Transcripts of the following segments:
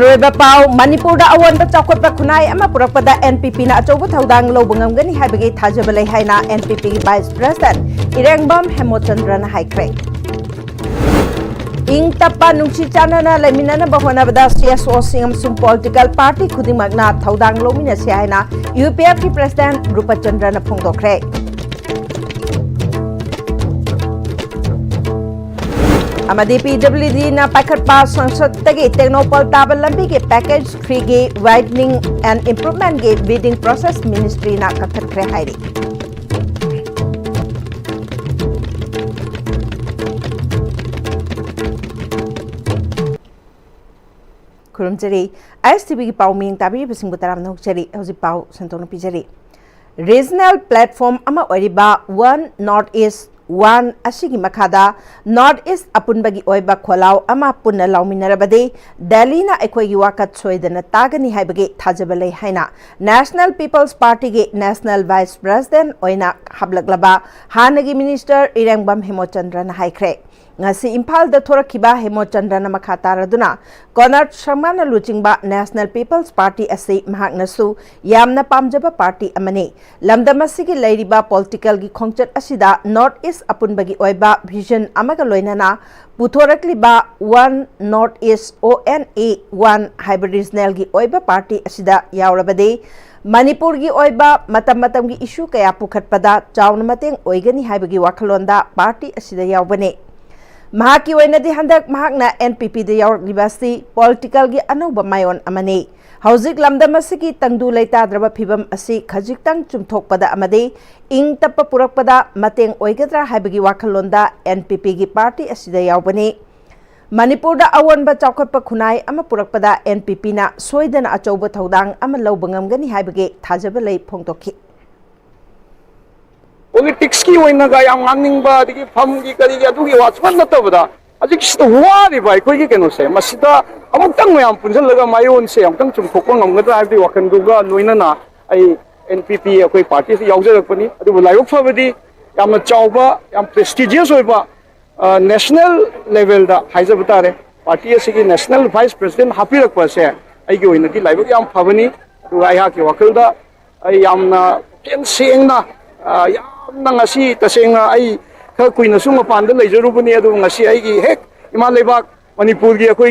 Maroiba Pau, Manipur awan ba chakot ba kunay ama purakpada NPP na achobo thaudang lo bangam gani haibagi thajabale haina NPP Vice President Irengbam Hemochandra na haikre. Ing tapa nungsi chana na lamina na bahona bada CSO singam sum political party khuding magna thaudang lo mina siya haina UPF ki President Rupachandra na phongdokre. Amadi PWD na pakat pa sangsad tagi Technopol tabal lambi ke package 3 ge widening and improvement ge bidding process ministry na kakat kre hairi. Kurumjari ISTV ki pau ming tabi bising butaram na hukjari hauji pau santono pijari. Regional platform ama oriba One Northeast One Ashigi Makada Northeast Apunbagi Oiba Kolau Ama Puna Lauminarabade Delhi na Ekoi Wakat Soidana Tagani Haibage Tajabale Haina National People's Party ge National Vice President Oina Hablaglaba Hanagi Minister Irengbam Hemochandra na Haikre ngasi Impal da thorakiba Hemochandra na makataraduna Konark Sharma na luchingba National People's Party ase mahak nasu yamna pamjaba party amani lamdamasigi lairiba political gi khongchat asida Northeast apunbagi oiba vision amaga loinana puthorakliba One Northeast ONA One hybrid regional gi oiba party asida yaurabade Manipur gi oiba matam gi issue kaya pukhatpada chauna mateng oigani haibagi wakhalonda party asida yaubane Mahaki wainadi handak mahakna NPP de yaur libasi political gi anauba mayon amani hauzik lamdamasigi tangdu leita draba phibam asi khajiktang chumthokpada amade ing tappa purakpada mateng oigadra haibagi wakhalonda NPP gi party asida yaubani Manipur da awan ba chawkhatpa khunai ama purakpada NPP na soidana achauba thaudang ama lobangam gani haibagi thajaba lei phongtokhi Politics ki wai na ga yang angning ba digi pham gi kari ga du gi watchman na ta bada ajik sta wa ri bai koi gi keno se masida amuk tang mayam punjal laga mayon se am tang chum thokko ngam ga da di wakan du ga loina na ai NPP koi party se yauja rak pani adu layok fa badi yam chawba yam prestigious oi ba national level da haiza bata re party se gi national vice president happy rak pa se ai gi oina di laibok yam phabani du ai ha ki wakal da ai yam na ken seng na Nangasi tasengna ai kha kuina suma panda leijarubani adu ngasi ai gi hek ima lebak manipur gi akoi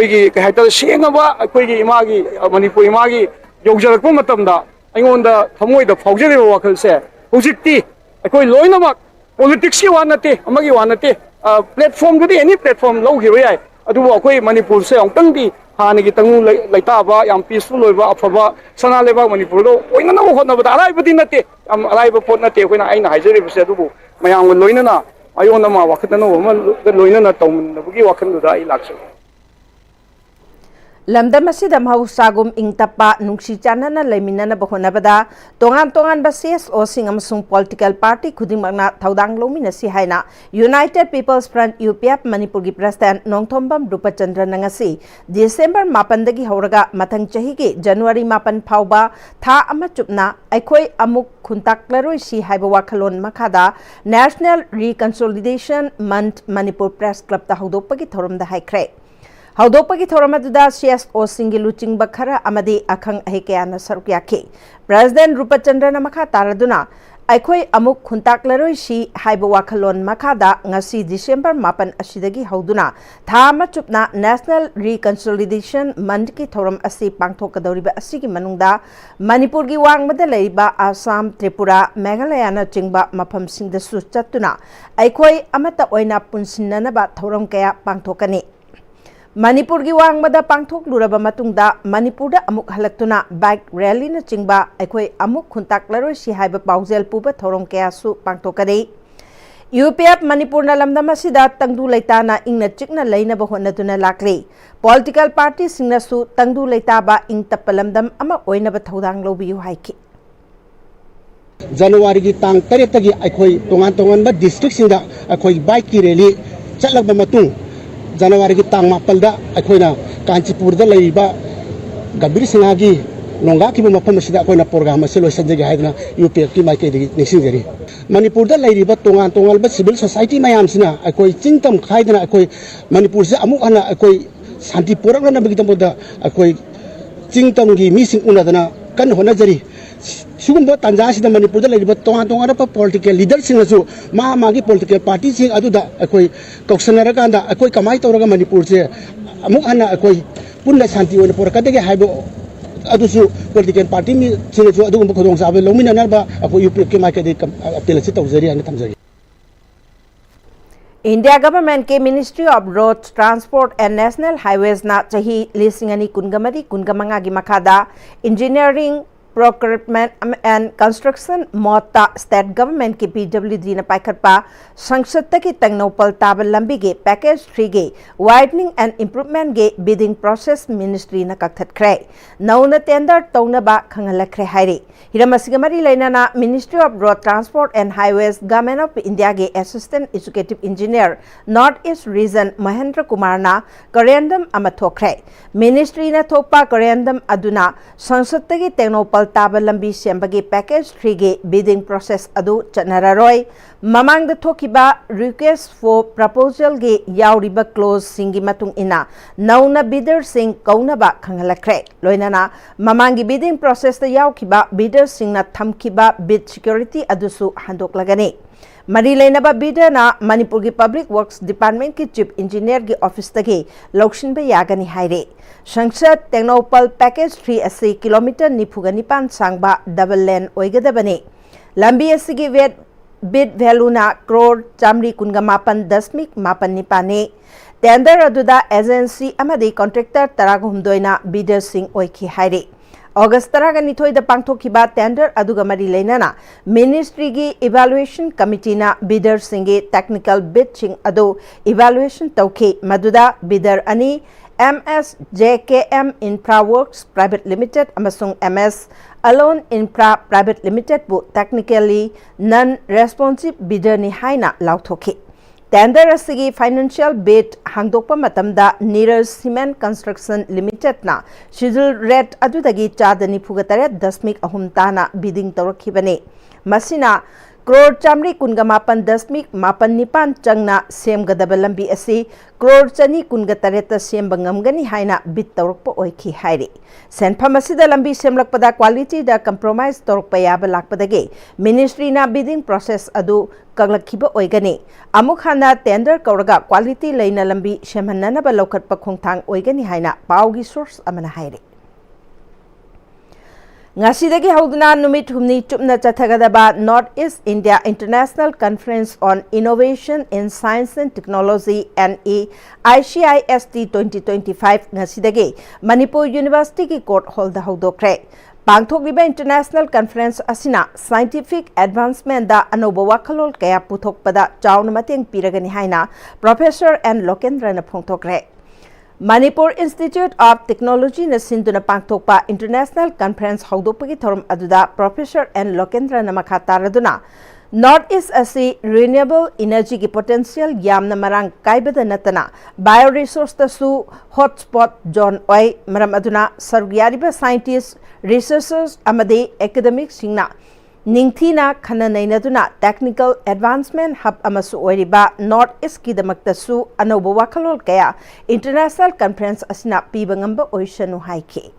gi ka haita senga ba akoi gi ima gi manipur ima gi yogjarak pa matamda aingonda thamoi da phaujare wakhal se hujikti akoi loina mak politics ki wanate amagi wanate platform gudi any platform lo gi yai adu akoi manipur se ongtang di Hanagi tangu laita ba yang peaceful ba afaba sana leba manipur do oina na hotna ba alai ba dinate am alai ba pot na te koina aina haijeri bse du mayang loina na ayona ma wakhat na ma loina na tawmun na bugi wakhan du da ai lakse Lamdam asida mahusagum ing tapa nungsi chana na lemina na bahona bada tongan ba CSO singam sung political party khuding magna thaudang lomina si haina United People's Front UPF Manipur gi president Nongthombam Rupachandra nangasi December 8 dagi horaga mathang chahi ge January 8 phauba tha ama chupna aikhoi amuk khuntaklaroi si haiba wakhalon makhada National Reconsolidation Month Manipur Press Club ta hodopagi thorom da haikre Haudopagi Thoramada CSO Singilu Chingbakara Amadi Akang Hekeana Sarukyaki. President Rupachandra Namaka Taraduna. Aikoi Amuk Kuntaklaroi shi Haibawakalon Makada Ngasi December Mapan Ashidagi Hauduna. Thama Chupna National Reconsolidation Mandki Thoram Asi Pangtokadoriba Asigi Manungda. Manipurgi Wang Madalaiba Assam Tripura Meghalayana Chingba Mapam Singda Suchatuna. Aikoi Amata Oina Punsinanaba Thoram Kaya Pangtokani. Manipur gi wangmada pangthok luraba matungda Manipur da amuk halaktuna bike rally na chingba aikoi amuk khuntaklaroi si haiba paujel puba thorong kaya su pangthokade UPF Manipur na lamdam asida tangdu leitana ingna chikna leina ba honatuna lakle political party singna su tangdu leita ba ing tapalamdam ama oina ba thodang lobiyu haiki January gi tang taretagi aikoi tongan ba district singda aikoi bike ki rally chatlagba matung January ki tang mapalda akoina Kanchipur da leiba Gabir Singhagi nonga ki mapam asida akoina program ase loisanjagi haidna UPF ki maike digi nisingari Manipur da leiba tongal ba civil society mayam sina akoi chingtam khaidna akoi Manipur se amuk ana akoi santi porak na bagi tamoda akoi jing tamgi missing unadana kan hona jari sugumba tanja sida manipur da laiba tonga tonga na political leader sing asu ma magi political party sing adu da akoi koksanara kanda akoi kamai toraga manipur se amuk ana akoi punna santi ona porak da ge haibo adusu political party mi sing asu adu ko dong sabe lomina na ba akoi up ke ma ke de appeal se tawzari ana tamzari India government ke Ministry of Roads, Transport and National Highways na chahi lisingani kungamari kungamanga gi makada engineering procurement and construction mota state government ke PWD na paikhatpa sangsad ki tangnopal tabal lambi ge package 3 ge widening and improvement ge bidding process ministry na kakthat khre nauna tender tongna ba khangala khre hairi hiramasigamari lainana Ministry of Road Transport and Highways Government of India ge assistant executive engineer North East region Mahendra Kumar na correndum amathokre ministry na thokpa correndum aduna sangsad ki tangnopal tabal lambi sembagi package 3 ge bidding process adu chanararoi mamang da thokiba request for proposal ge yauriba clause singi matung ina nauna bidder sing kauna ba khangalakre loinana mamang gi bidding process da yaukiba bidder sing na thamkiba bid security adusu handok lagani Mari lainaba bidder na Manipur ki Public Works Department ki Chief Engineer ki office tagi lokshin ba yagani haire Sangsad Technopal Package 3 asi kilometer nipugani pan sangba double lane oigadabani lambi asigi bid value na crore chamri kunga mapan dasmik mapan nipane tender aduda agency amadi contractor taragumdoina bidder sing oiki haire August taraga nithoi da pangthokiba tender aduga mari leinana ministry gi evaluation committee na bidder singe technical bid ching adu evaluation tauke maduda bidder ani MS JKM Infra Works Private Limited amasung MS Alone Infra Private Limited bu technically non-responsive bidder ni haina lauthoki Tender asigi financial bid hangdokpa matamda Neeraj Cement Construction Limited na schedule rate adudagi chadani fugatare dasmik ahumtana bidding tawrakhibani masina crore chamri kunga mapan dasmik mapan nipan changna semgadaba lambi asi crore chani kunga tareta semba ngamgani haina bid tawrakpa oikhi hairi senpham asida lambi semlakpada quality da compromise tawrakpa yaba lakpadagi ministry na bidding process adu kaglakhiba oigani amuk hana tender kauraga quality leina lambi semhanna ba lokhatpa khongthang oigani haina paugi source amana hairi Ngasidagi hauduna numit humni chupna chathagadaba North East India International Conference on Innovation in Science and Technology NE ICIST 2025 ngasidagi Manipur University ki court hall da haudokre Pangthokliba International Conference asina scientific advancement da anoba wakhalol kaya puthokpada chauna mateng piragani haina Professor N Lokendra na phongthokre Manipur Institute of Technology na sinduna pangthokpa International Conference haudopagi thorum aduda Professor N Lokendra na makataraduna North East asi renewable energy ki potential yamna marang kaibada natana bioresource tasu hotspot zone oi maram aduna sargyariba scientists researchers amade academic singna Ningthina khana nainaduna technical advancement hub amasu oiriba North East ki damakta su anoba wakhalol kaya international conference asina piba ngamba oishanu haike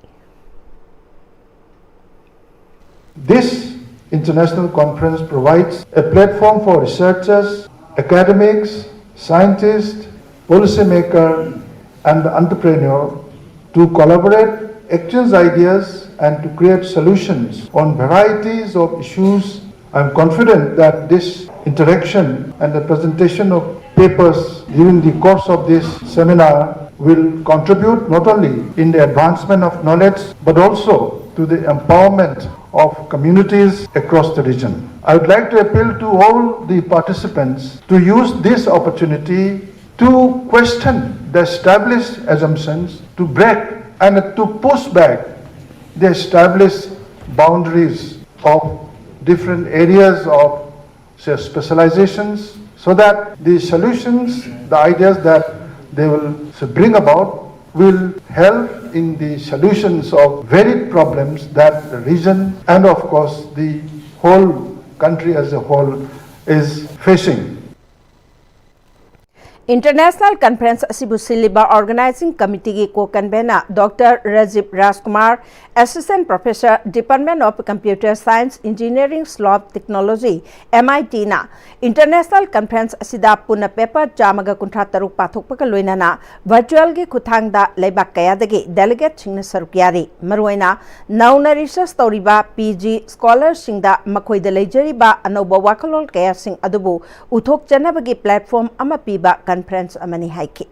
This international conference provides a platform for researchers, academics, scientists, policymakers and entrepreneurs to collaborate, exchange ideas and to create solutions on varieties of issues. I am confident that this interaction and the presentation of papers during the course of this seminar will contribute not only in the advancement of knowledge but also to the empowerment of communities across the region. I would like to appeal to all the participants to use this opportunity to question the established assumptions, to break and to push back the established boundaries of different areas of say, specializations so that the solutions, the ideas that they will bring about will help in the solutions of varied problems that the region and of course the whole country as a whole is facing. International Conference Asibu Siliba Organizing Committee ki co-convener Dr. Rajiv Rajkumar, Assistant Professor, Department of Computer Science, Engineering, Slop Technology, MIT na International Conference asida puna paper jamaga kuntra taruk pathok pa loinana virtual ki kuthangda leibak kayadagi delegate chingna sarukyari maruina nauna research toriba PG scholars singda makhoi da leijariba anoba wakalol kaya sing adubu uthok janabagi platform ama piba conference amani haiki.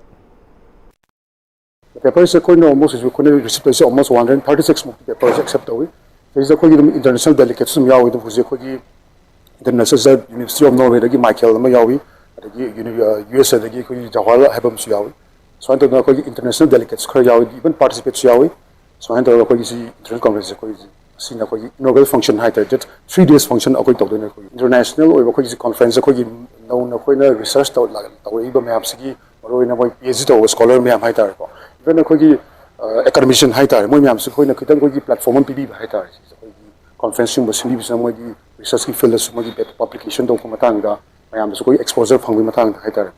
The papers are almost received almost 136 papers except away. There is a international delegates from Yawi, the International University of Norway, the Michael Mayawi, the USA, the Jawala Habams Yawi. So I don't know international delegates, even participate Yawi. So I don't know international conference, seen a Nobel function height, 3 days function of international or conference, known research out like Iba Mapsiki or in a PhD or scholar Mam Haitar. Even a academician Haitar, Moyam Sukoina Kitango platform PB Haitar. Conference was in some research field, some publication documentanga, I am so exposure from Wimatang Haitar.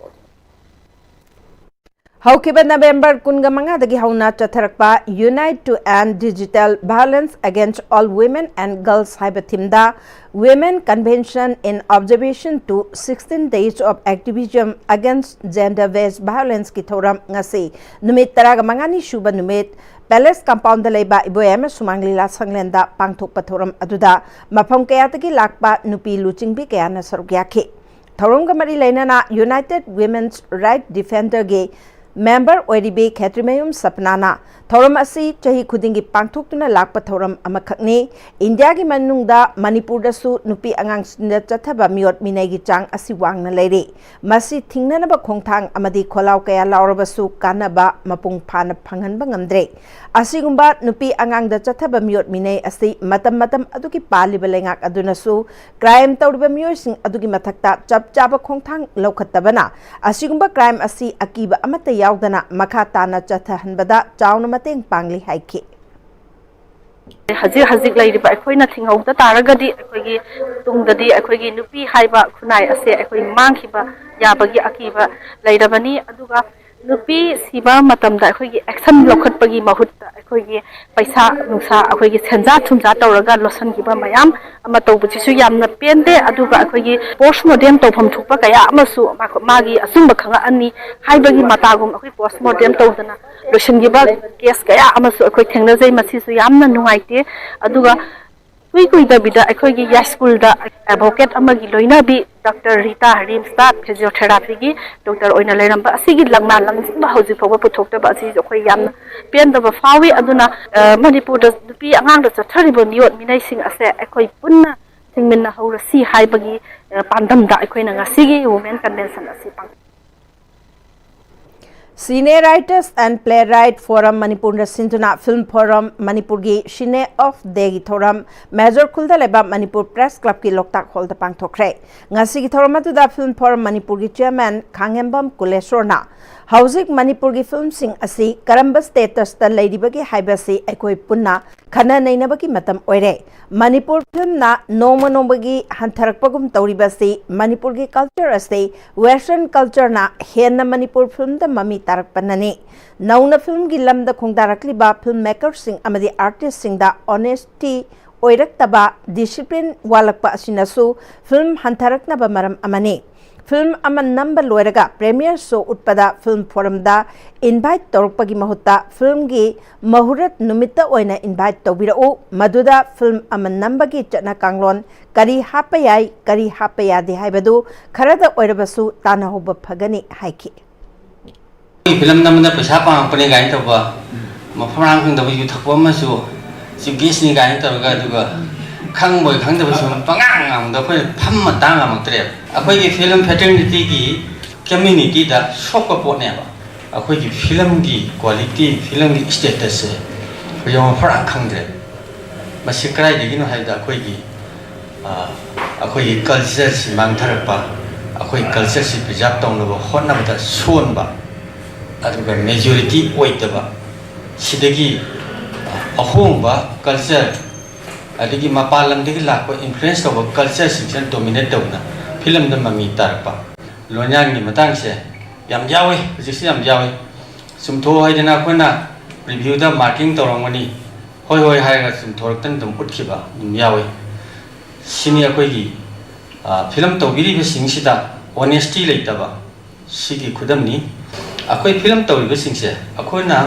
Haukiba November kungamanga dagi hauna chatharakpa Unite to End Digital Violence Against All Women and Girls Haibatimda Women Convention in Observation to 16 Days of Activism Against Gender-Based Violence ki thoram ngasi numit taraga mangani shuba numit Palace Compound leba iboyama sumanglila sanglenda pangthok pathoram aduda mafam kayatagi lakpa nupi luchingbi kayana sarugyakhi thoram gamari leinana United Women's Right Defender ge Member Oedibe Katrimayum Sapnana, Thoram Asi, Chahi Kudingi Pangtuna Lakpa Thoram Amakakni, India gi Manungda, Manipur da su Nupi Angang Sindataba Miot Minegi Chang Asiwang na lady. Masi Tingnanaba Kongtang Amadi Kolau Kaya Laurabasu Kanaba Mapung Pana Pangan Bangamdre. Asigumba Nupi Angang da Chataba Miot Mine Asi Matam Aduki Pali Balengak Adunasu, Crime Tauba Musing Aduki Matakta, Jaba Kongtang Lokatabana, Asigumba Crime Asi Akiba Amata Yaudana Makatana Jatahanbada, Jauna Mateng Pangli Haiki. Hazik lady by Queen of the Taragadi, Equigi, Tungadi, Equigi, Nupi, Haiba, Kunai, Ase, Equi Mankiba, Yabagi Akiba, Laidabani, Aduga, Nupi, Siba, Matamda, Equigi, Exam Lokat Bagi Mahuta, Equigi, Paisa, Nusa, Equigi, Senza, Tumza, Toraga, Losan Giba Mayam, Amato, Yam, Pende, Aduga, Equigi, Post Modem Topum Tupaka, Amasu, Magi, Asumba Ani, Haibagi Matagum, Post Modem Todana, Russian Giba, Kaya, Amasu, Equating the Masisu Yamna, Nuaite, Aduga, we could be the Equigi Yaskul, the advocate Amagi Loinabi, Dr. Rita Harimstad, physiotherapy, Dr. Oinaleramba, Sigi Langma, Housi for Putok, Basis, Okoyam, Pian of Fawi, Aduna, Manipur, the P. Among the terrible new minacing as a Equipuna, Tingmina Hora Sea Haibagi, Pandam da Equina, Sigi, Women Convention as a Senior Writers and Playwright Forum Manipur Sintuna Film Forum Manipur gi Shine of Degi Thoram Major Kulda Leba Manipur Press Club ki Loktak Hall the Pangthokre ngasi gi thoram atu da Film Forum Manipur gi Chairman Khangembam Kulesorna Housing Manipur gi film sing asi karamba status ta leidibagi haibasi ekoi punna khana nainabagi matam oire Manipur film na nomagi hantharakpagum tauribasi Manipur gi culture ase western culture na henna Manipur film da mami tarakpanani nauna film gi lamda khongdarakliba filmmaker sing amadi artist sing da honesty oiraktaba discipline walakpa asinasu film hantharaknaba maram amani Film aman number loiraga premiere show utpada film forum da invite torpagi mahutta film gi mahurat numita oina invite tobirau maduda film aman number gi chana kanglon kari hapayai kari hapayadi haibadu kharada oirabasu tana hoba phagani haiki film namna paisa pa apne gain toba mafrang khang da yu thakwa masu sigis ni gain toga duga khang boy khang da basu pangang ang da phai pham ma tang am tre akhoi gi film fraternity gi community da shop ko pot ne ba akhoi gi film gi quality film gi status ko yong phara khang de ma sikrai de gi no hai da akhoi gi culture si mang thar pa akhoi culture si preserve tong lo hon na da son ba adu ga majority oi da ba sidagi ahong ba culture adigi mapalam digi lakko influence of culture section dominate dona film da mami tarpa lonyang ni matang se yam yawe hujik yam yawe sumtho haidana khona review da marking torongani hoi haiga sumthor tan dum utkhiba dum yawe sini akoi gi film tawbiri be singsida honesty leitaba sigi khudamni akoi film tawri be singse akoina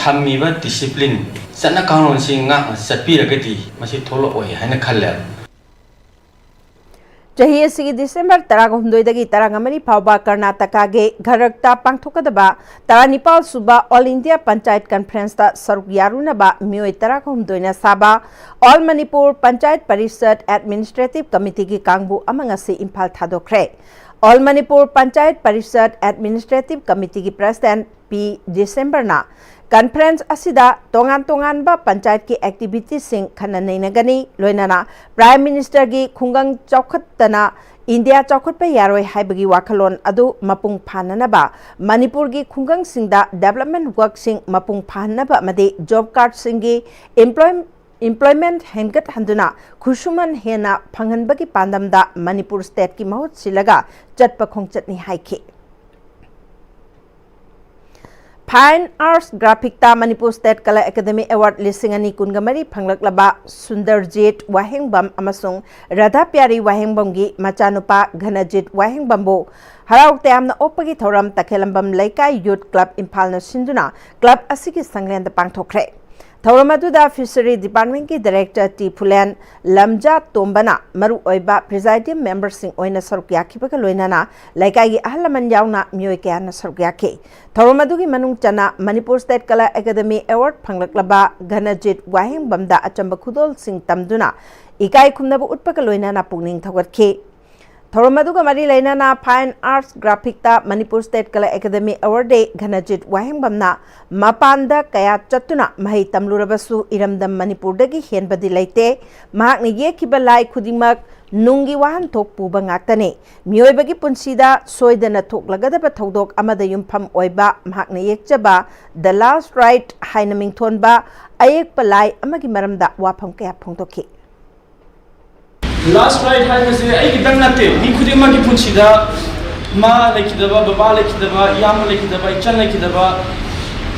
thammiba discipline sana kanon singa satpiragati masi tholo oi haina khalle Jahi asigi December 12 tarangamani phawba Karnataka ge gharakta pangthokadaba taranipal suba All India Panchayat Conference ta saruk yarunaba mioi 12 na saba All Manipur Panchayat Parishad Administrative Committee gi kangbu amangasi Imphal thadokre All Manipur Panchayat Parishad Administrative Committee gi President P December na Conference asida tongan ba panchayat ki activities sing khananainagani loinana Prime Minister gi khungang chawkhattana India chawkhat pa yaroi haibagi wakhalon adu mapung phananaba Manipur gi khungang singda development work sing mapung phanaba made job card singi employment hengat handuna khusuman hena phanganbagi pandamda Manipur state ki mahut silaga chatpa khongchatni haike Fine Arts Graphic ta Manipur State Kala Academy Award Lisingani Kungamari Phanglak Sundarjit Wahengbam amasung Radha Pyari Wahengbam gi machanupa Ghanajit Wahengbam bo Harau Tamna Opagi Thoram Takhelambam Laikai Youth Club Imphal na Sinduna Club asigi sanglen da pangthokre Thauramadu da Fishery Department ki Director T Phulen Lamja Tombana Maru Oiba Presiding Member Sing Oina Sarukya Kipaga Loinana Laikai gi Ahlaman Yauna Myoy Kayana Sarukya ke Thauramadu gi Manung Chana Manipur State Kala Academy Award Phanglak Ghanajit Wahengbam da Achamba Khudol Sing Tamduna Ikai Khumnabu Utpaga Loinana Pungning Thawat ke Thauramadu ga mari lainana Fine Arts Graphic ta Manipur State Kala Academy Award de Ghanajit Wahengbam na Mapanda kaya chatuna mahi tamlurabasu iramdam Manipur dagi henbadi laite mahakni yekiba lai khudimak nungi wahan thok puba ngaktane mioibagi punsida soidana thoklagadaba thodok amada yumpham oiba mahakni yekchaba The Last Ride haina mingthonba ayek palai amagi maramda wapham kaya phongtokhi Last ride hai mase ai gidang nate ni khudima ki punchida ma lekidaba baba lekidaba yam lekidaba ichan lekidaba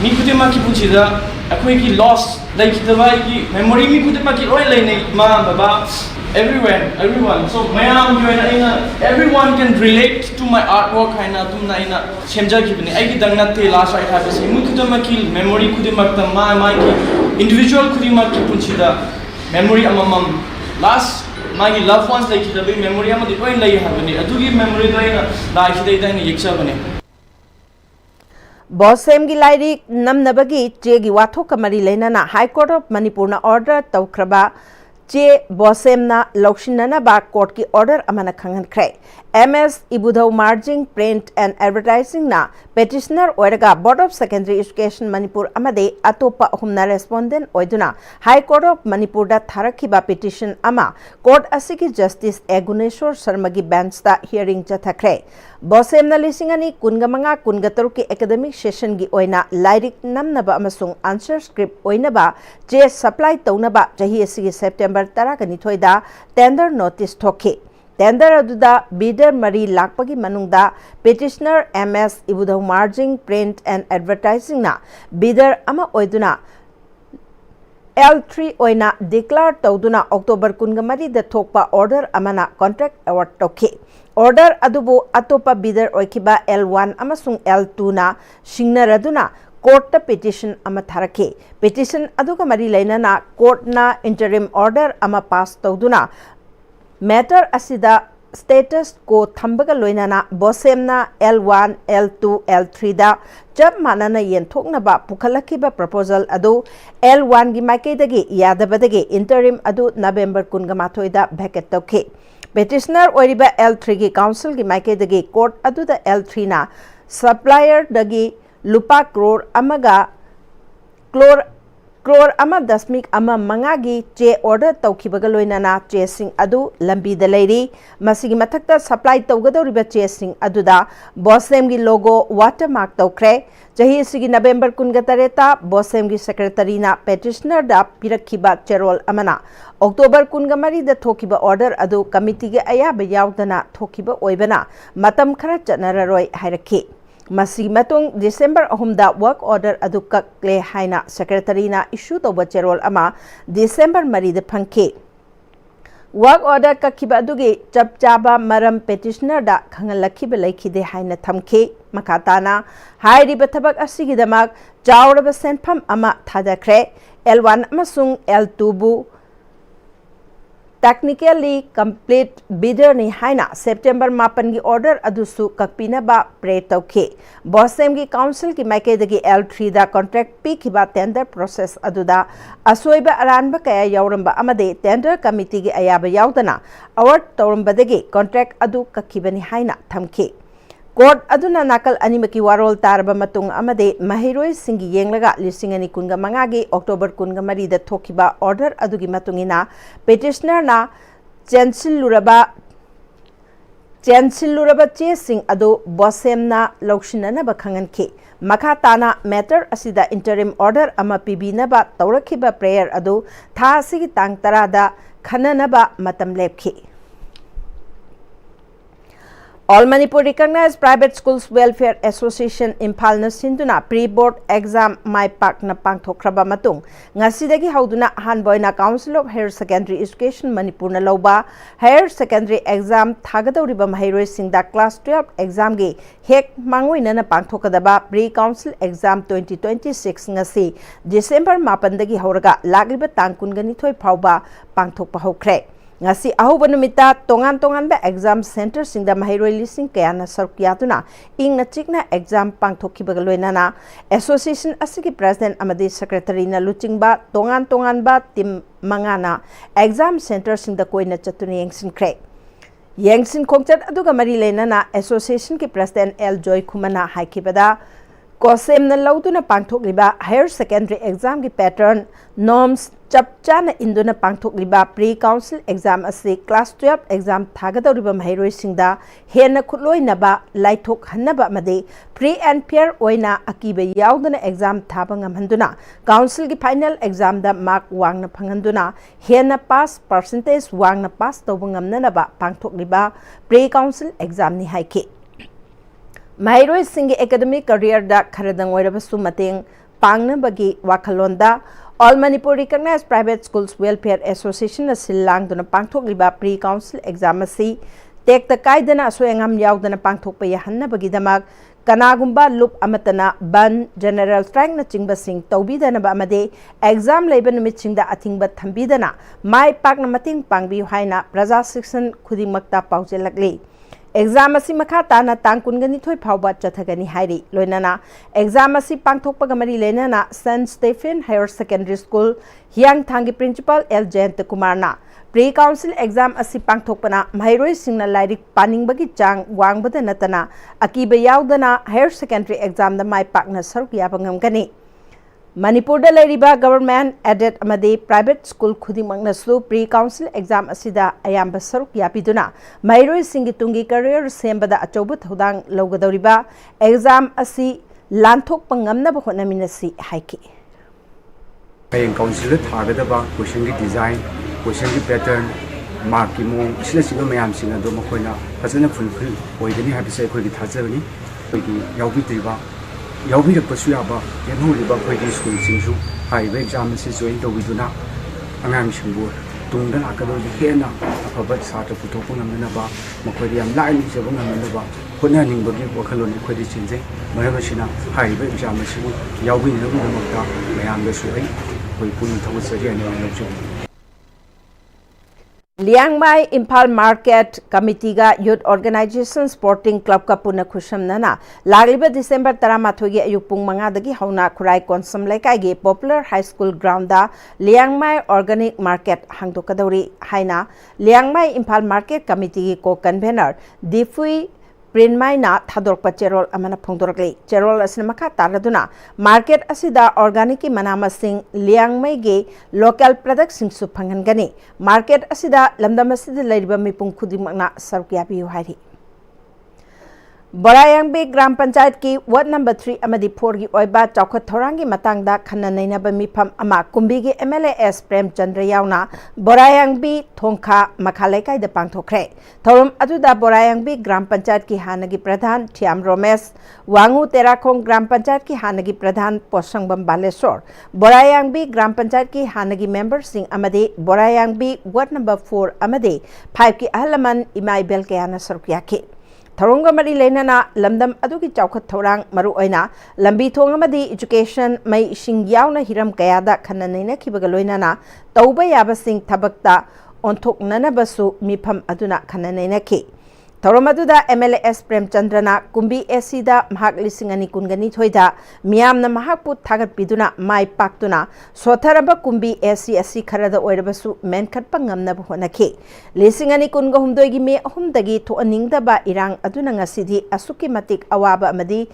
ni khudima ki punchida akoi ki loss lekidaba ki memory mi khudima ki roi leinai ma baba everyone so mayam join aina everyone can relate to my artwork haina tumna aina semja ki bani ai gidang nate last ride hai mase mu khudima ki memory khudima ta ma ki individual khudima ki punchida memory amamam last Magi loved ones like the big memory am the point like happening. Adugi memory la ikida ina yeksa bane. Bosem gi lairi namnabagi che gi wathok kamari leinana High Court of Manipur na order tawkraba che Bosem na lokshinana ba court ki order amana khangan khre MS Ibudhau Marging Print and Advertising na petitioner oiraga Board of Secondary Education Manipur amade atopa humna respondent oiduna High Court of Manipur da tharakhiba petition ama court asigi Justice Aguneshwar Sharma gi bench da hearing chathakre Bosem na lisingani kungamanga kungatar ki academic session gi oina lyric namnaba amasung answer script oinaba che supply taunaba jahi asigi September 12 da tender notice thokhe Tender aduda bidder mari lakpagi manungda petitioner MS Ibudhau Marging Print and Advertising na bidder ama oiduna L3 oina declare tauduna October 19 da thokpa order amana contract award tokhe order adubu atopa bidder oikiba L1 amasung L2 na singnaraduna court ta petition ama tharake petition aduga mari lainana court na interim order ama pass tauduna Matter asida status ko thambaga loinana Bosemna L1, L2, L3 da jab manana yenthokna ba pukhalakiba proposal adu L1 gi maikaidagi yadabadagi interim adu November 18 da vacate tokhe petitioner oriba L3 gi council gi maikaidagi court adu da L3 na supplier dagi lupa crore amaga crore ama dasmik ama mangagi che order tawkhibaga loinana che sing adu lambi da leiri masigi mathakta supply tawgadoriba che sing aduda Bosem gi logo watermark tawkhre jahi sigi November 19 ta Bosem gi secretary na petitioner da pirakhiba cherol amana October 19 da thokiba order adu committee ge ayaba yawdana thokiba oibana matam khara chanararoi hairakhi ꯃꯁꯤꯒꯤ ꯃꯇꯨꯡ December 3ꯗ work order ꯑꯗꯨ ꯀꯛꯂꯦ ꯍꯥꯏꯅ ꯁꯦꯀ꯭ꯔꯦꯇꯔꯤꯅ ꯏꯁꯨ ꯇꯧꯕ ꯆꯦꯔꯣꯜ ꯑꯃ December 4ꯗ ꯐꯪꯈꯤ work order ꯀꯛꯈꯤꯕ ꯑꯗꯨꯒꯤ ꯆꯞ ꯆꯥꯕ ꯃꯔꯝ ꯄꯦꯇꯤꯁꯅꯔꯗ ꯈꯪꯍꯜꯂꯛꯈꯤꯕ ꯂꯩꯈꯤꯗꯦ ꯍꯥꯏꯅ ꯊꯝꯈꯤ ꯃꯈꯥ ꯇꯥꯅ ꯍꯥꯏꯔꯤꯕ ꯊꯕꯛ ꯑꯁꯤꯒꯤꯗꯃꯛ ꯆꯥꯎꯔꯕ ꯁꯦꯟꯐꯝ ꯑꯃ ꯊꯥꯗꯈ꯭ꯔꯦ L1 ꯑꯃꯁꯨꯡ L2ꯕꯨ technically complete bidder ni haina September 8 order adusu kakpinaba pre tauki Bosem gi council ki maike dagi L3 da contract pi khiba tender process aduda asoiba aranba kaya yauramba amade tender committee gi ayaba yaudana award tawramba dagi contract adu kakibani haina thamki Court aduna nakal animaki warol taraba matung amade mahiroi singi yenglaga lisingani kunga mangagi October kunga marida thokiba order adugi matungina petitioner na chancelloraba che sing adu bosem na lokshina na bakhangan ki makha tana matter asida interim order ama pibina ba tawrakhiba prayer adu tha sigi tang tarada khanana ba matam lepki All Manipur Recognized Private Schools Welfare Association Impal na sinduna pre-board exam mai pak na pangthokraba matung ngasidagi hauduna hanboy na Council of Higher Secondary Education Manipur na lawba higher secondary exam thagadawriba mahairoi singda class 12 exam gi hek mangoi na pangthokadaba pre-council exam 2026 ngasi December 8 dagi hauraga lagliba tangkun gani thoi phauba pangthokpa hokre ngasi ahuba numita tongan ba exam center singda mahiroi lising kayana sarkyatuna ingna chikna exam pangthokhibaga loinana association asigi president amadi secretary na luchingba tongan ba tim mangana exam center singda koina chatuna yengsinkhre yengsin khongchat aduga mari leinana association ki president L Joy Khumana haikibada Kosem na lauduna pangthokliba higher secondary exam ki pattern norms chapchana induna pangthokliba pre-council exam ase class 12 exam thagadawriba mahiroi singda hena khutloi naba laithok hannaba made free and fair oina akiba yauduna exam thaba ngamhanduna council ki final exam da mark wangna phanganduna hena pass percentage wangna pass tawba ngamna ba pangthokliba pre-council exam ni haiki Mahiroi singi academic career da kharadang oirabasu mateng pangnabagi wakhalonda All Manipur Recognized Private Schools Welfare Association na silang duna pangthokliba pre-council exam asi tekta kaidana asoyangam yaudana pangthokpa yahannabagi damak kanagumba loop amatana ban general strike na chingba sing tawbidana ba amade exam leiba numit singda athingba thambidana mai pakna mating pangbi haina praja section khudingmakta paujelakli Exam asi makha tana tangkungani thoi phauba chathagani hairi loinana exam asi pangthokpaga mari leinana St Stephen Higher Secondary School hiang thangi principal L Jayant Kumarna pre council exam asi pangthokpana mairoi singna lairik paningbagi chang wangbada natana akiba yaudana higher secondary exam da mai pakna saruk yabangam gani Manipur da lairiba government aided amade private school khudimangnasu pre-council exam asida ayamba saruk yapiduna mairoi singi tungi career sembada achobu thodang logadoriba exam asi lanthok pangamna ba honaminasi haiki Paying council thagadaba question gi design question gi pattern mark ki mo sila sila mayam singa do makoina fazana fulfill oidani habise khoi gi thajabani khoi gi yaubi tiba Yaubi the Pasuaba, Yanu Liba Pagi School Sinju, High Exam Join the Widuna, Angang Shambu, Tundan Akado, Hena, a Pabat Sata Putopuna Menaba, Makodiam Line is a woman Menaba, Punaning Bagi Wakalon, Quedichinze, Mahavashina, High Exam Yaubi Lumaka, Mayam the Sui, we put into a Sadian Liang Mai Impal Market Committee ga Youth Organization Sporting Club ka puna khusham nana lagliba December 13 gi ayupung manga dagi hauna khurai konsam laikai gi Popular High School ground da Liang Mai Organic Market hangdokadori haina Liang Mai Impal Market Committee gi co-convener Difui Prinmai na thadorpa cherol amana phongdorkli cherol asina makha taraduna market asida organic manama sing liang mai ge local products sing su phangan gani market asida lamdam asida leiriba mipung khudimakna sarukya bi hari Borayangbi Gram Panchayat ki Ward number 3 amadi 4 gi oiba chawkhat thorangi matangda khana nainaba mifam ama kumbi gi MLAS Prem Chandra yauna Borayangbi thongkha makhalai kai da pangthokre thorum aduda Borayangbi Gram Panchayat ki hanagi pradhan Thiam Romesh Wangu Terakhong Gram Panchayat ki hanagi pradhan Posangbam Baleswar Borayangbi Gram Panchayat ki hanagi member sing amadi Borayangbi Ward number 4 amadi 5 ki ahlaman Imai Bel kayana sarukya Tharunga mari lenana lamdam adugi chawkhat thorang maru oina lambi thong amadi education mai sing yauna hiram kayada khana naina khibaga loinana tauba yaba sing thabakta onthok nana basu mifam aduna khana naina khi Thoromaduda MLAS Prem Chandrana Kumbi Esida Mahak Lisingani Kungani Thoida Miamna Mahakput Thagat Piduna Mai Paktuna Sotharaba Kumbi Asi Karada Oirabasu Menkat Pangamna Honake Lisingani Kunga Humdoigi Me Humdagi to Aningdaba Irang Aduna Ngasidi Asuki Matik Awaba Amadi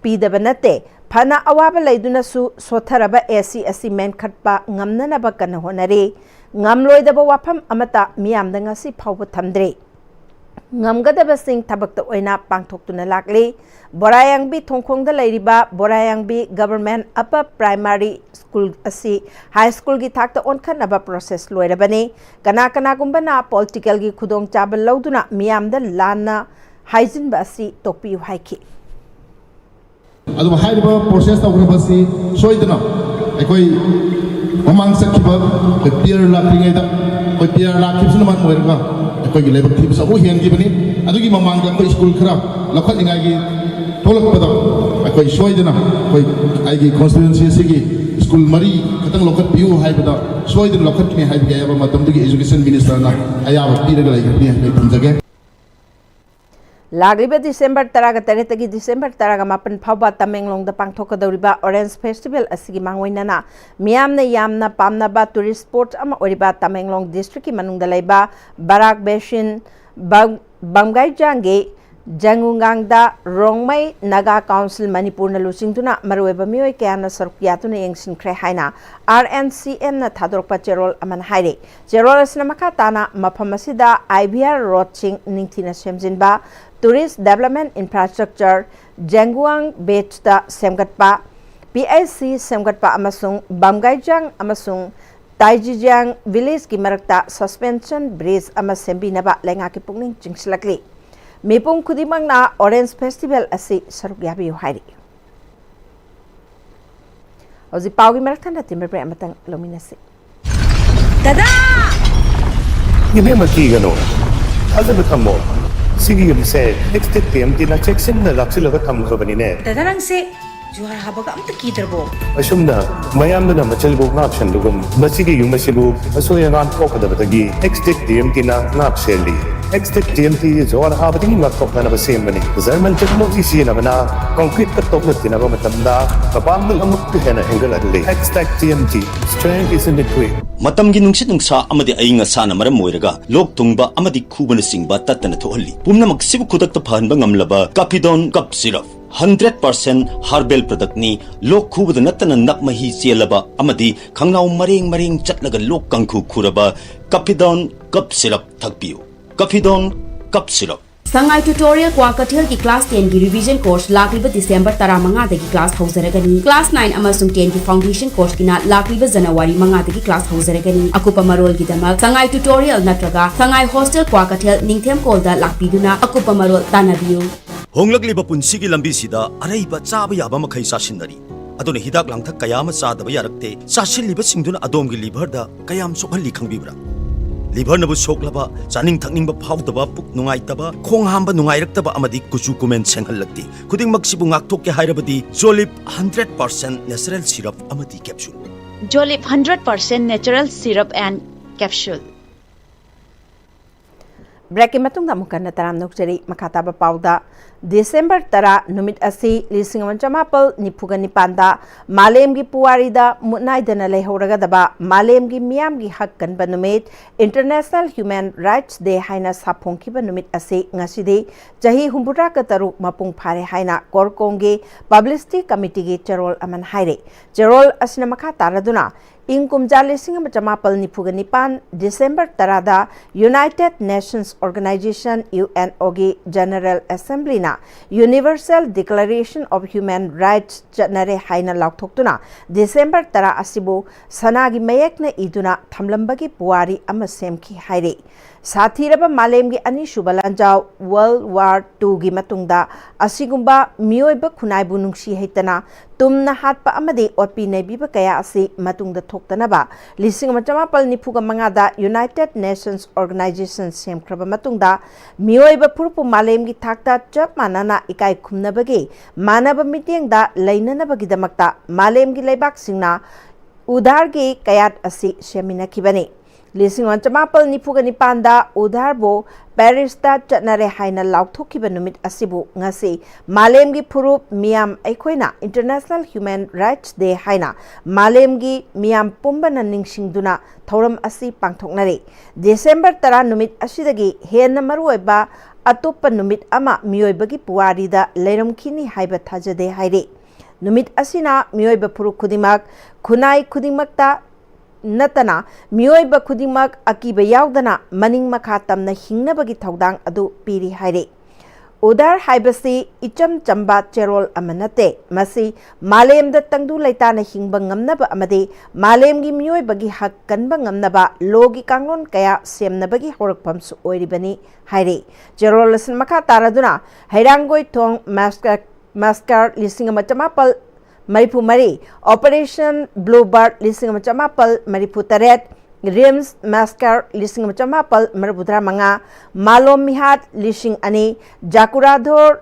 Pidabanate Pana Awaba Laiduna Su Sotharaba Asi Menkatpa Ngamnanaba Kana Honare Ngamloidaba Wapam Amata Miamda Ngasi Pawba Tamdre Ngamgadaba sing tabakta oina pangthoktuna lakli Borayangbi thongkhongda leiriba Borayangbi Government Upper Primary School asi High School gi thakta onkhanaba process loirabani kana gumbana political gi khudong chabal lauduna miyamda lana hygiene basi tokpi haiki adu haiba process tawgrabasi soidana ekoi mamang sakhiba peer lakringai da koi peer lakhibsuna man moirga ekoi gi lebak thibsa o hian gi bani adugi mamang da koi school khara lakhat ingai gi tholak pada ekoi soidana koi ai gi constituency sigi school mari khatang lokhat piu haibada soidana lokhat me haib ga yaba matam dugi education minister na ayaba piraga lai gi ne thumjage Lagriba December taraga taretagi December taraga mapan phawba Tamenglong da pangthokadoriba Orange Festival asigi mangwainana miyamna yamna pamna ba tourist sport ama oriba Tamenglong district ki manungda laiba Barak Basin Bamgai Jange Jangungangda Rongmai Naga Council Manipur na lusingtuna marueba mioi kayana sarukyatuna yengsinkre haina RNCN na thadorpa cherol aman haire cherol asna makatana mafamasida IVR Roaching ningthina semjinba Tourist Development Infrastructure Janguang Bechta Semgatpa PIC Semgatpa amasung Bamgaijang amasung Taijijang Village ki marakta Suspension Bridge amasembinaba lenga ki pungning chingslakli Mipung Kudimang na Orange Festival asi sarugyabi hairi Ozi Paugi maraktan na timbre amatang luminasi Tada! Hindi magkigano. Alam mo tamo, sige yung se, next time tina-checksin na laksilaga tamo ka ba ni ne? Tada lang si, juhar habaga ang takitarbo. Asum na, mayam na machalbog nga option lugum. Masige yung masilub, asoy ang anpo ka dapat agi. Next time tina-napseli. Next time juhar habating matok na nabasim ba ni? Zaman technology siya na ba na concrete katok na tinaba matanda, kapamil ang magpihan na hinggal adali. Next time strength is in the quick. Matamgi nungsit nungsa amadi ay nga sana maram moiraga lok tungba amadi kuba na singba tatana thohali pumna magsibu kudak ta phanba ngamlaba Capidon Cup Syrup 100% herbal product ni lok kuba da natana nakmahi sielaba amadi khangnaw maring chatlaga lok kangkhu khuraba Capidon Cup Syrup thakpiu Capidon Cup Syrup Sangai tutorial kwa kathil ki class 10 ki revision course lakliba December 15 dagi class hauseragani class 9 amasung 10 ki foundation course kina lakliba January 5 dagi class hauseragani akupa marol ki damal sangai tutorial natraga sangai hostel kwa kathil ningthem kolda lakpiduna akupa marol tanabiu Honglagliba punsigi lambi sida araiba chaba yaba makhai sasinari aduna hidak langthak kayama chadaba yarakte sasilliba singduna adomgi liver da kayam sokhalli khangbibra Liver na bu soklaba chaning thakning ba phawdaba puk nungai taba khong hamba nungai raktaba amadi kuchu comment senghalakti khuding maksibu ngakthok ke hairabadi Jolip 100% natural syrup amadi capsule Jolip 100% natural syrup and capsule Break matung da mukan na taram nokjari makataba pauda December tara numit asi lising manchamapal nipuga nipanda malem gi puwari da munai dana lehoraga daba malem gi miam gi hak kan ba numit International Human Rights Day haina sapongki ba numit asi ngasidi jahi humbura ka taru mapung phare haina korkongi publicity committee gi cherol aman haire cherol asna makata raduna ing kumja lising ama chamapal nipuga nipan December tarada United Nations Organization UNO gi General Assembly na Universal Declaration of Human Rights janare haina laukthokuna December tara asibu sanagi mayek na iduna thamlambagi puari ama semki haire Sathiraba Malem gi ani Shubalanjao World War II gi matungda asigumba mioiba khunaibu nungsi heitana tumna hatpa amade otpi naibiba kaya asi matungda thoktanaba lising machamapal nipuga mangada United Nations Organization semkraba matungda mioiba purpu Malem gi thakta chap manana ikai khumnabagi manaba mitengda leinanabagi damakta Malem gi leibak singna udhar gi kayat asi semina kibani Lising on Chamapal Nipuga Nipanda Udharbo Barista Chatnare Haina Lauktokiba Numit Asibu Ngasi Malemgi Purup Miam Ekoina International Human Rights Day Haina Malemgi Miam Pumba Naningsing Duna Thoram Asi Pangtoknare December Tara Numit Asidagi Hena Marueba Atopa Numit Ama Mioibagi Puarida Lerum Kini Haiba Tajade Haide Numit Asina Mioiba Puru Kudimak Kunai Kudimakta Natana Mioiba Kudimak Akiba Yaudana Maning Makatam na Hingnabagi Taudang Adu Piri Haire Udar Haibasi Icham Chamba Cherol Amanate Masi Malem the Tangdu Laitana Hingbangamnaba Amade Malem gi Mioibagi Hak Kanbangamnaba Logi Kangon Kaya Semnabagi Horapams Oiribani Haire Cherol Lasan Makataraduna Hairangoi Tong Maskar Lising Machamapal Maripu Mari, Operation Bluebird, Lising Machamapal, Maripu Taret, Rims Maskar, Lising Machamapal, Maripudra Manga, Malom Mihat, Lising Ani, Jakuradhor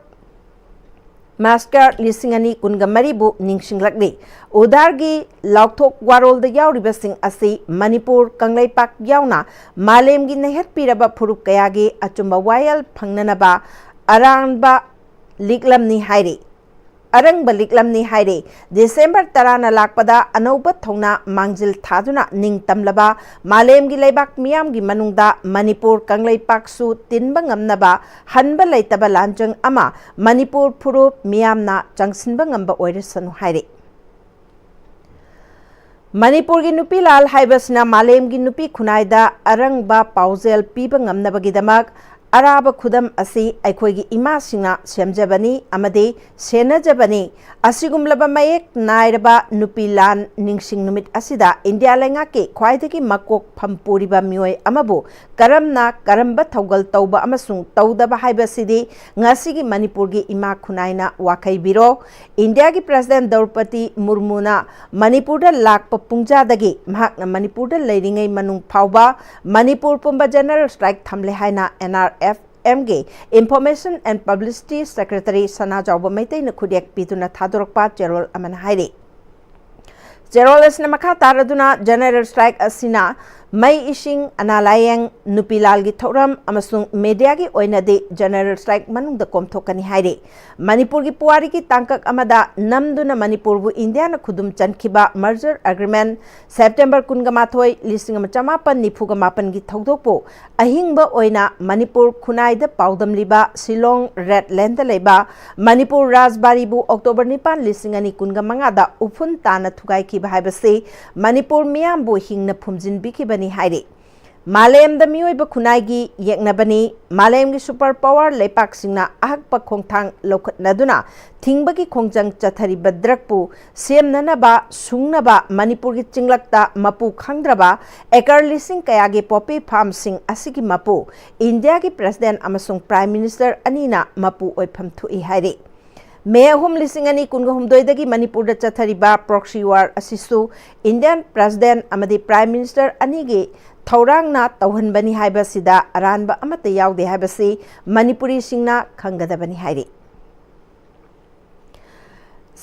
Maskar, Lising Ani, Kunga Maribu, Ningsing Lakdi, Udargi, Lauktok Warol the Yauribasing Asi, Manipur, Kanglai Pak Yauna, Malem Ginehet Piraba Puruk Kayagi, Achumba Wayal, Pangnanaba, Aranba, Liklam Ni Hairi. Arang baliklam ni haire December tarana lakpada anobat thongna mangjil thaduna ning tamlaba Malem gi leibak miam gi manungda Manipur Kanglai Paksu tinba ngamnaba hanba leitaba lanjang ama Manipur Purup miamna changsinba ngamba oiresanu haire Manipur gi nupi lal haibasna Malem gi nupi khunaida arang ba pauzel piba ngamnaba gi damak Araba Kudam Asi Aikoigi Ima Singna Semjabani Amade Senajabani Asigumlaba Mayek Nairaba Nupilan Ningsing Numit Asida India Lengake Kwaitaki Makok Pampuriba Mioi Amabu Karamna Karamba Taugal Tauba Amasung Taudaba Haibasidi Ngasigi Manipurgi Ima Kunaina Wakai Biro India ki President Draupadi Murmuna Manipurda Lakpa Pungjadagi Mahakna Manipurda Leiringai Manung Pauba Manipur Pumba General Strike Thamle Haina NRFMG Information and Publicity Secretary Sana Jauba Maitei na Kudiak Pituna Thadorokpa Gerald Amanhairi Gerald Asna Makha Taraduna General Strike Asina Mai Ishing Analayang Nupilal gi Thoram amasung media gi oinade General Strike manung da komthokani haire Manipur gi puari ki tangkak amada namduna Manipur bu India na khudum chankhiba merger agreement September kungamathoi lising machamapan nifuga mapan gi thodokpo ahingba oina Manipur khunai da paudam liba Shillong Red Land da leba Manipur Rajbari bu October 9 lising ani kungamanga da ufun tana thugai ki bhaibase Manipur miyam bu hingna phumjin bi ki Bani Hairi Malem the Mioiba Kunaigi Yaknabani Malem gi super power lepak singna ahakpa khongthang lokhat naduna thingbagi khongjang chathari badrakpu semnanaba sungnaba Manipur gi chinglakta mapu khangdraba ekar lising kayagi poppy farm sing asigi mapu India gi president amasung prime minister anina mapu oipham thui hairi May home listing any Kungahum Doidagi Manipur the Chathariba proxy war assistu Indian President Amadi Prime Minister Anigi Taurang na Tauhan Bani Haibasida Aranba Amata Yau de Habasi Manipuri Singna Kangada Bani Hairi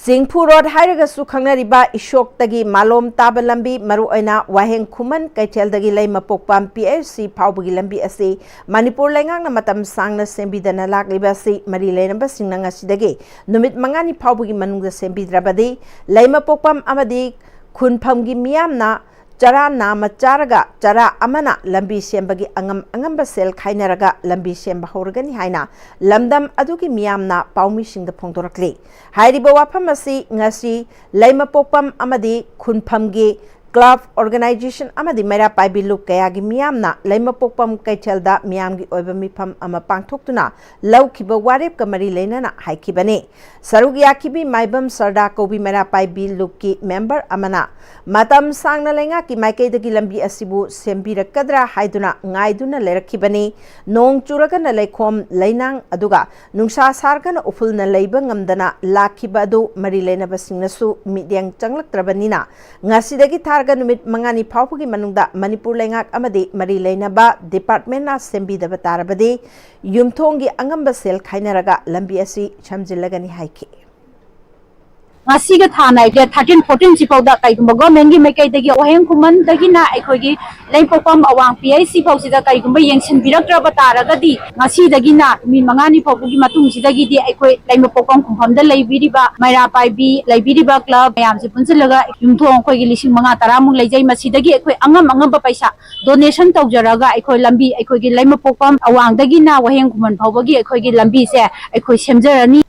Singpur Road Hairaga Sukhangna Riba Ishok Tagi Malom Tabalambi Maru Oina Waheng Kuman Kaitel Dagi Lay Mapokpam PSC Paubugi Lambi Asi Manipur Lengang na Matam Sangna Sembi Dana Lak Libasi Mari Lenamba Sinanga Sidagi Numit Mangani Paubugi Manunga Sembi Drabadi Lay Mapokpam Amadi Kunpamgi Miamna Chara Nama Charaga Chara Amana Lambi Sembagi Angamba Sel Kainaraga Lambi Semba Horgani Haina Lamdam Adugi Miamna Paumi Sing the Pongdorakli Hairiba Wapamasi Ngasi Laima Popam Amadi Kunpamgi club organization amadi mera paibi luk kaya gi miyamna leima pokpam kaithelda miyam gi oiba mifam ama pangthoktuna laukhiba warep kamari leinana haikibani sarug yakibi maibam sarda kobi mera paibi luk ki member amana matam sangna lenga ki maikaidagi lambi asibu sembirakadra haiduna ngaiduna lerakibani nong churagana leikhom leinang aduga nungsa sargana ufulna leiba ngamdana lakhiba adu mari leinaba singnasu midyang changlaktrabanina ngasidagi targa numit mangani phawpugi manungda manipur lengak amadi mari leinaba department na sembidaba tarabadi yumthongi angamba sel khainaraga lambi asi chamjillagani haiki ngasiga thana ide 13-14 sipauda kaigumba government gi mekai dagi oheng kuman dagi na aikhogi leipopam awang PIC pausida kaigumba yengsin biraktra bataragadi ngasi dagi na mi mangani phopugi matung sidagi di aikhoi leimopopam kumhamda leibiriba maira paibi leibiriba club mayam se punsilaga yumthong khoigi lising manga taramung leijai masidagi aikhoi angam ba paisa donation tawjaraga aikhoi lambi aikhogi leimopopam awang dagi na oheng kuman phawbagi aikhogi lambi se aikhoi semjarani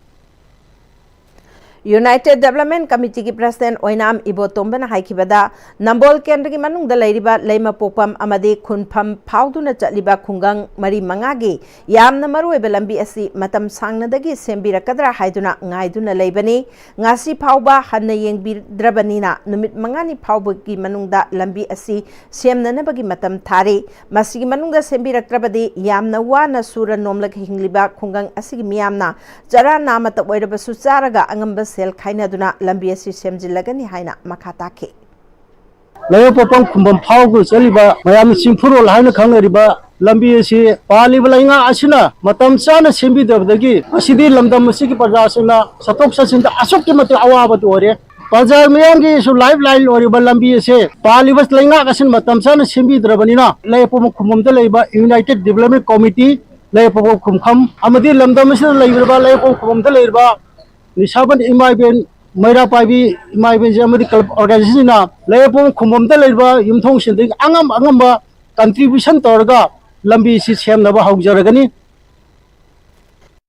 United Development Committee ki President Oinam Ibo Tombana haikibada Nambol Kendra ki manungda leiriba leima popam amadi khunpham phauduna chatliba khungang mari mangagi yamna maruiba lambi asi matam sangnadagi sembirakadra haiduna ngaiduna leibani ngasi phauba hanna yengbidrabanina numit mangani phaubugi manungda lambi asi semnanabagi matam thari masigi manungda sembirakrabadi yamna wana sura nomlag hingliba khungang asigi miyamna jara namata oiraba sucharaga angamba sel khainaduna lambi asi semjillagani haina makhata ke layo popang kumbam phawgu chaliba mayam simphurol haina khangnariba lambi asi paliba lainga asina matam chana sembi dabdagi asidi lamdam asigi parjasina satok sasinda asok ke mate awaba tore Pajar mayang gi su lifeline oriba lambi ase palibas lainga asin matam chana sembi drabanina layo popang kumbam da leiba United Development Committee layo popang kumkham amadi lamdam asina leiba layo popang kumbam da leiba Nisaban imaiben maira paibi imaiben jamadi club organization na layapom khumomda leiba yumthong sinding angam ba contribution torga lambi si semnaba haujaragani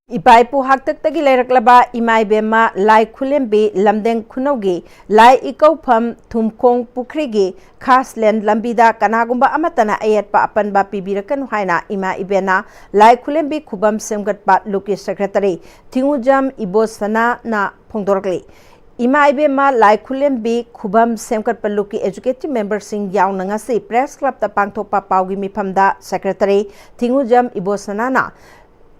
Ipaipu haktak tagi leraklaba imai bema lai khulembi lamdeng khunaugi lai ikaufam thumkhong pukrigi khaslen lambida kanagumba amatana ayatpa apanba pibirakan haina ima ibena lai khulembi khubam semgatpa luki secretary thingujam ibosana na phongdorkli ima ibema lai khulembi khubam semgatpa luki educative member sing yauna ngasi press club ta pangthokpa paugi mifamda secretary thingujam ibosana na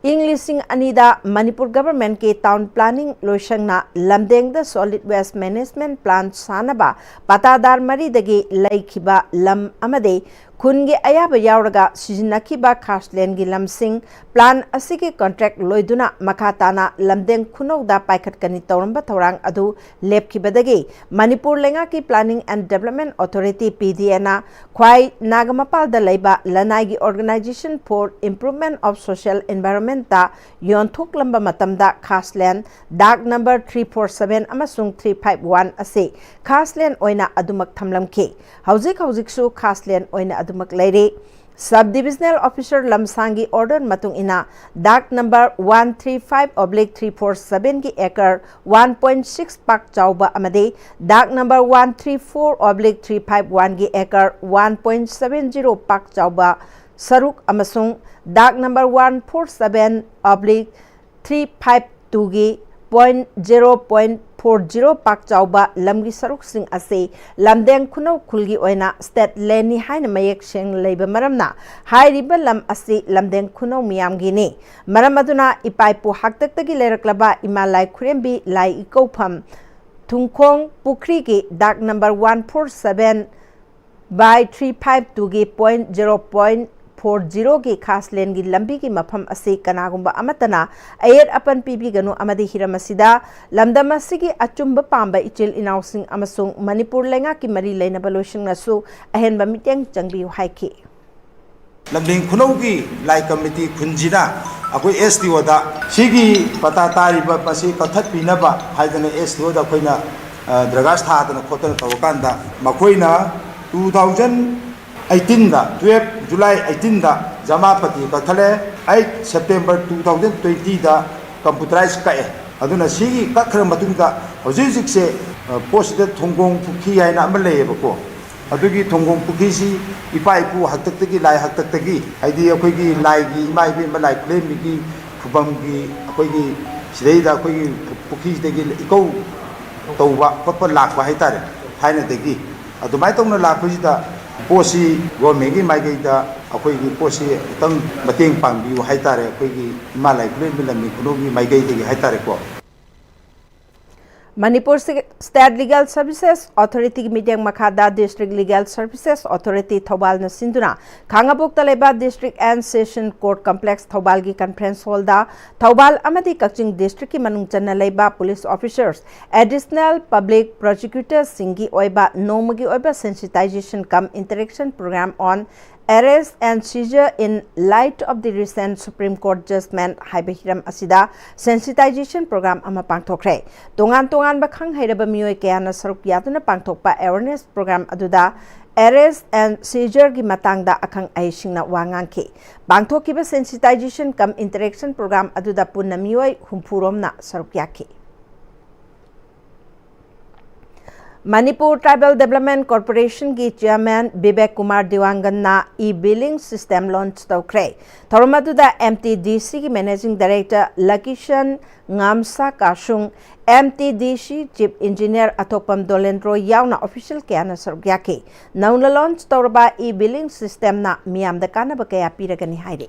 Englishing Anida Manipur government ke town planning loishangna lamdeng the solid waste management plan sanaba patadar mari dagi laikhiba lam amade khunge ayaba yauraga sijinakiba khaslen gi lamsing plan asigi contract loiduna makhatana lamdeng khunauda paikhat kani tawramba thorang adu lepkhibadagi Manipur lenga ki planning and development authority PDA na khwai nagamapal da leiba lanai gi organization for improvement of social environment ta yonthok lamba matamda khaslen dag number 347 amasung 351 ase khaslen oina adumak thamlamke hauzik su khaslen oina adumak leire Sub-Divisional Officer Lamsangi order matung ina dak number 135/347 ki acre 1.6 pak chauba amade dak number 134/351 ki acre 1.70 pak chauba saruk amasung dak number 147/352 ki 0.40 pak chauba lamgi saruk sing ase lamdeng khunau khulgi oina state leni haina mayek seng leiba maramna hairiba lam ase lamdeng khunau miyamgi ne maram aduna ipaipu haktak tagi leraklaba imalai khurembi lai ikopham thungkhong pukri ki dak number 147/352 ki 0.40 ki khaslen gi lambi ki mafam ase kanagumba amatana ayet apan pibi ganu amadi hiramasida lamdam asigi achumba pamba ichil inausing amasung Manipur lenga ki mari leina balosing nasu ahenba miteng changbi haiki lamding khunaugi lai committee khunjina akoi STO da sigi pata tari ba pasi kathat pinaba haidana STO da koina dragas tha da khotana tawkanda makoina 2018 da 12 July 18 da Jamapati kathale 8 September 2020 da computerized kae aduna sigi kakhra matungda hojik se post de thonggong pukhi haina amal leyebako ꯑꯗꯨꯒꯤ ꯊꯣꯡꯒꯣꯡ ꯄꯨꯈ꯭ꯔꯤꯁꯤ ꯏꯄꯥ ꯏꯄꯨ ꯍꯥꯛꯇꯛꯇꯒꯤ ꯂꯥꯏ ꯍꯥꯛꯇꯛꯇꯒꯤ ꯍꯥꯏꯗꯤ ꯑꯩꯈꯣꯏꯒꯤ ꯂꯥꯏꯒꯤ ꯏꯃꯥ ꯏꯕꯦꯝꯃ ꯂꯥꯏ ꯈꯨꯂꯦꯝꯕꯤꯒꯤ ꯈꯨꯕꯝꯒꯤ ꯑꯩꯈꯣꯏꯒꯤ ꯁꯤꯗꯩꯗ ꯑꯩꯈꯣꯏꯒꯤ ꯄꯨꯈ꯭ꯔꯤꯁꯤꯗꯒꯤ ꯏꯀꯧ ꯇꯧꯕ ꯈꯣꯠꯄ ꯂꯥꯛꯄ ꯍꯥꯏꯇꯥꯔꯦ ꯊꯥꯏꯅꯗꯒꯤ ꯑꯗꯨꯃꯥꯏꯅ ꯇꯧꯅ ꯂꯥꯛꯄꯁꯤꯗ ꯄꯣꯠꯁꯤ ꯒꯣꯔꯃꯦꯟꯒꯤ ꯃꯥꯏꯀꯩꯗ ꯑꯩꯈꯣꯏꯒꯤ ꯄꯣꯠꯁꯤ ꯈꯤꯇꯪ ꯃꯇꯦꯡ ꯄꯥꯡꯕꯤꯌꯨ ꯍꯥꯏꯇꯥꯔꯦ ꯑꯩꯈꯣꯏꯒꯤ ꯏꯃꯥ ꯂꯥꯏ ꯈꯨꯂꯦꯝꯕꯤ ꯂꯝꯕꯤ ꯈꯨꯅꯧꯒꯤ ꯃꯥꯏꯀꯩꯗꯒꯤ ꯍꯥꯏꯇꯥꯔꯦꯀꯣ Manipur State Legal Services Authority ki meeting makhada District Legal Services Authority Thobal na sinduna Khangabuk taleba District and Session Court Complex Thobal ki conference hall da Thobal amadi Kaching District ki manung channa leba police officers additional public prosecutors singi oiba nomagi oiba sensitization cum interaction program on arrest and seizure in light of the recent Supreme Court judgment haibahiram asida sensitization program ama pangthokre tongan bakhang hairaba mioi kayana saruk yaduna pangthokpa awareness program aduda arrest and seizure gi matangda akhang aishingna wangangki pangthokiba sensitization cum interaction program aduda punna mioi humphuromna saruk yaki Manipur Tribal Development Corporation ki Chairman Bibek Kumar Diwangan na e-billing system launch tawkre. Thoramaduda MTDC ki Managing Director Lakishan Ngamsa Kashung MTDC Chief Engineer Atopam Dolendro yauna official kayana sargyaki. Nauna launch tawraba e-billing system na miyamda kanaba kaya piragani haide.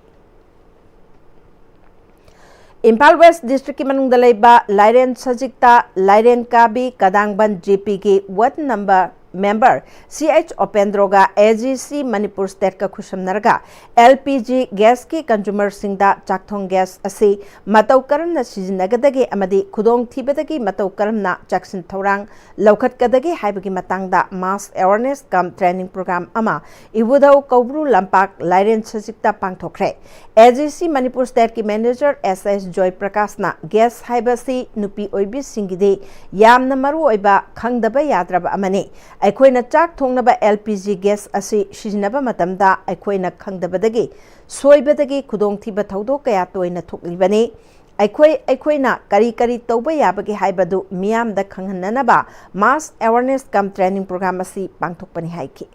Impal West District ki manung dalaiba Lairen Sajikta Lairen Kabi Kadangban GP ki ward number member CH Opendroga AGC Manipur State ka khusham narga LPG gas ki consumer singda chakthong gas asi matau karam na sijinagadagi amadi khudong thibadagi matau karam na jaksin thorang laukhat kadagi haibagi matangda mass awareness cum training program ama ibudau kaubru lampak Lairen Sajikta pangthokre AGC Manipur State ki manager SS Joy Prakash na gas haibasi nupi oibi singide yamna maru oiba khangdaba yadraba amani aikoina chak thongnaba LPG gas asi sijinaba matamda aikoina khangdabadagi soibadagi khudongthiba thaudo kaya toina thoklibani aikoina kari tauba yabagi haibadu miyamda khanghananaba mass awareness cum training program asi pangthokpani haiki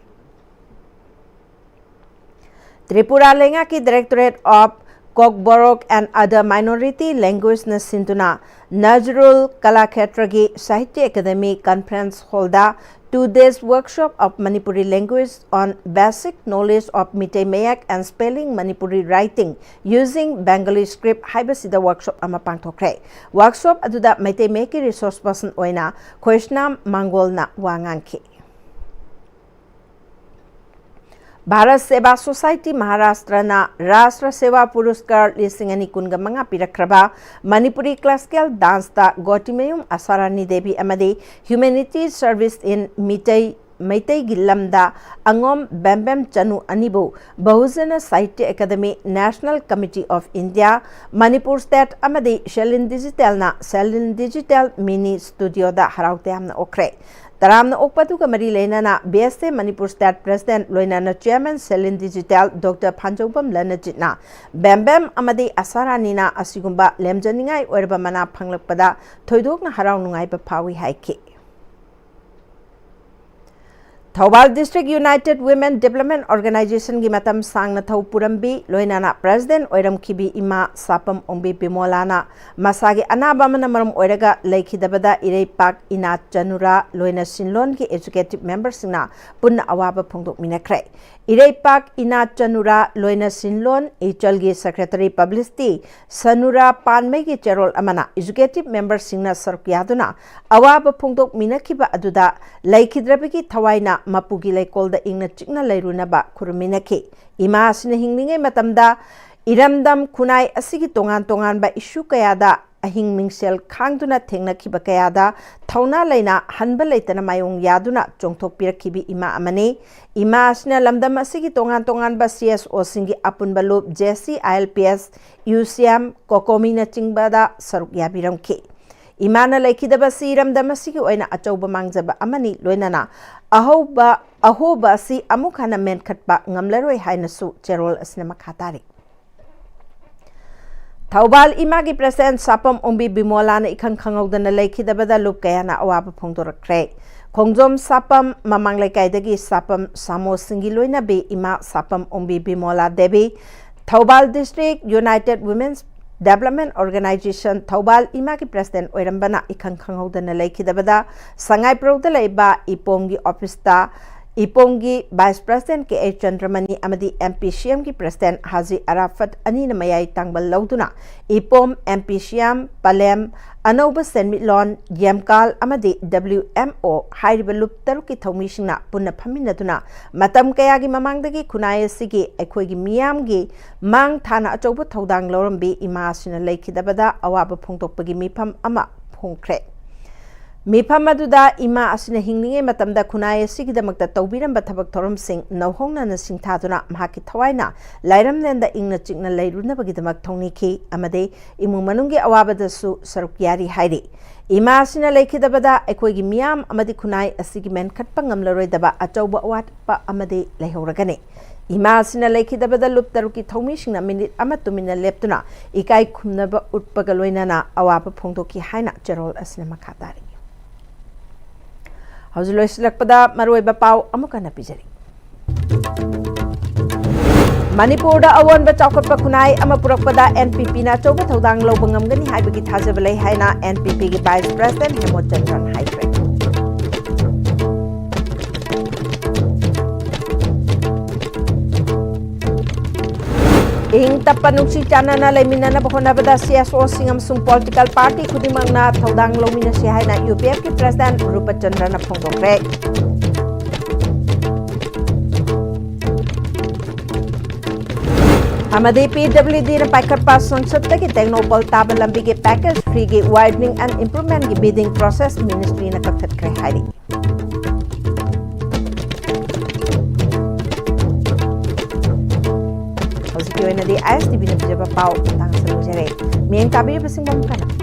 Tripura Lenga ki Directorate of Kokborok and other minority language na sinduna Nazrul Kalakshetra Sahitya Academy Conference holda 2 days workshop of Manipuri language on basic knowledge of Meitei Mayak and spelling Manipuri writing using Bengali script haibasida workshop ama pangthokre workshop aduda Meitei Mayak resource person oina Khoishnam Mangol na wangangki Bharat Seva Society Maharashtra na Rashtra Seva Puruskar lisingani kunga manga pirakraba Manipuri classical dance ta Gotimeyum Asarani Devi amadi Humanity Service in Meitei Gilamda Angom Bambam Chanu Anibu Bahujana Sahitya Academy National Committee of India Manipur State amadi Shalin Digital Mini Studio da haraute amna okre Taramna okpatu ka mari lena BSA Manipur State President Loinana Chairman Selin Digital Dr. Panjobam Lanajitna Bambam amadi Asarani na asigumba lemjaningai oirba mana phanglakpada thoidokna harau nungai ba phawi haiki Thobal District United Women Development Organization gi matam sangna thau purambi loinana President Oiram Khibi Ima Sapam Ombi Bimolana masagi anaba mana maram oiraga leikhidabada irei pak ina chanura loina sinlon ki executive members singna punna awaba phongdok minakre irei pak ina chanura loina sinlon HL gi secretary publicity sanura panme gi cherol amana executive members singna sarkyaduna awaba phongdok minakhiba aduda leikhidrabigi thawaina Mapugi Laikolda Ingna Chikna Lairunaba Kuruminaki Ima Asina Hinglingai Matamda Iramdam Kunai Asigi Tongan ba issue kayada Ahing Mingsel Kangduna Tengna Kiba Kayada Tauna Laina Hanba Laitana Mayong Yaduna Jongtok Pirakibi Ima Amane Ima Asina Lamdam Asigi Tongan ba CSO Singi Apun Balub Jesse ILPS UCM Kokomina Chingbada Saruk Yabiramki Imana laikidaba siram damasigi oina achauba mangjaba amani loinana ahoba si amukhana men khatpa ngamlaroi hainasu cherol asna makhatari Thobal imagi President Sapam Ombi Bimolana ikhang khangawdana laikidaba da lup kayana awaba phongdorakre Khongjom Sapam Mamanglekaidagi Sapam Samo Singiloina Be Ima Sapam Ombi Bimola Devi Thaubal District United Women's Development Organization Thaubal Ima ki President Oirambana Ikhang Khanghodana Laikidabada Sangai Proda Laiba Ipongi Office ta Ipongi Vice President K.A. Chandramani Amadi MPCM ki President Haji Arafat Anina Mayai Tangbal Lauduna Ipom MPCM Palem Anoba Senmitlon Yemkal Amadi WMO Haibalup Taruki Thomishna Puna Paminatuna Matam Kayagi Mamangdagi Kunaya Sigi Ekogi Miamgi Mang Thana Achoba Thodang Lorambi Imasina Laikidabada Awaba Pungtokpagi Mipam Ama Pungkre Mipam Maduda Ima Asina Hinglinge Matamda Kunaya Sigidamakta Tobiram Batabak Torum Sing Nohongna Nasing Taduna Mahaki Tawaina Lairam Nenda Ingna Chigna Lairuna Bagidamak Toniki Amade Imu Manungi Awabada Su Sarukyari Hairi Ima Asina Laikidabada Ekogi Miam Amadi Kunai Asigimen Katpangam Laredaba Achoba Wat Pa Amade Lahoragane Ima Asina Laikidabada Lup Taruki Tomishina Minute Amatumina Leptuna Ikai Kumnaba Utpagaloinana Awaba Pongtoki Haina Gerald Asina Makatari Hausulois Lakpada Maroi Bapau Amukana Pijari Manipur da Awan Bachakot Pakunai Amapurakpada NPP na Choba Thodang Lobangam Gani Haibagi Tazabalay Haina NPP ki Vice President Hemot Chandran Haipre Ing tapanungsi chana na lemina na bahona bada CSO singam sung political party kudimang na thodang lomina siya na UPF ki President Rupa Chandra na phongdokre Amade PWD na paikar pa sangsad ta ki Technopol Taban Lambi ki package free ki widening and improvement ki bidding process ministry na kathat kre hari Di ISTV na bijaba pau tang sa lujere. Miyang tabi yung basing bamukana.